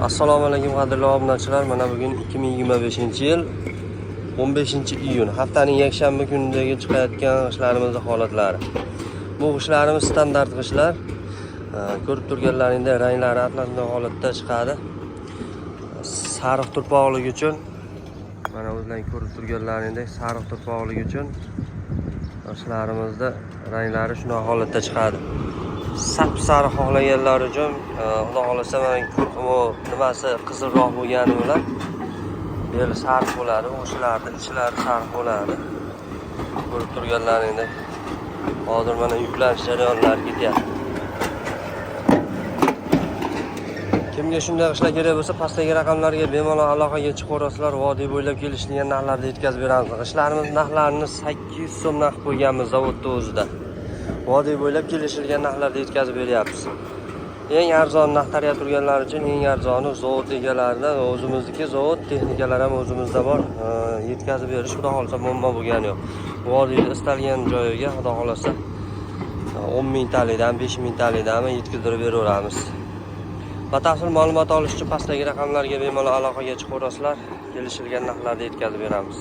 Assalomu alaykum qadrli obunachilar. Mana bugun 2025-yil 15-iyun haftaning yakshanba kunidagi chiqayotgan g'ishlarimizning holatlari. Bu g'ishlarimiz standart g'ishlar. Ko'rib turganlaringdek ranglari atlasli holatda chiqadi. Sariq turpoqlik uchun mana o'zlaring ko'rib turganlaringdek sariq turpoqlik uchun g'ishlarimizda ranglari shunday holatda chiqadi. Sap-sariq xohlaganlar uchun xudo xolasa mana ko'rqimo nimasi qizilroq bo'lgani bilan beli sariq bo'ladi. O'shalarning ichlari sariq bo'ladi. Ko'rib turganlaringdek hozir mana yuklanish jarayonlari ketyapti. Kimga shunday g'ishlar kerak bo'lsa, pastdagi raqamlarga bemalol aloqaga chiqaverasizlar. Vodiy bo'ylab kelishgan narxlarda yetkazib beramiz. G'ishlarimiz narxlarini 800 so'm narx qo'yganmiz zavodda o'zida. Vodiy bo'ylab kelishilgan narxlarda yetkazib beryapmiz. Eng arzon narx tarqab turganlar uchun eng arzoni zavod egalaridan, o'zimizniki zavod texnikalari ham o'zimizda bor. Yetkazib berish xudo xolasa muammo bo'lgani yo'q. Vodiyda istalgan joyiga xudo xolasa 10 ming talikdan 5 ming talikdan yetkazib beraveramiz. Batafsil ma'lumot olish uchun pastdagi raqamlarga bemalol aloqaga chiqaverasizlar. Kelishilgan narxlarda yetkazib beramiz.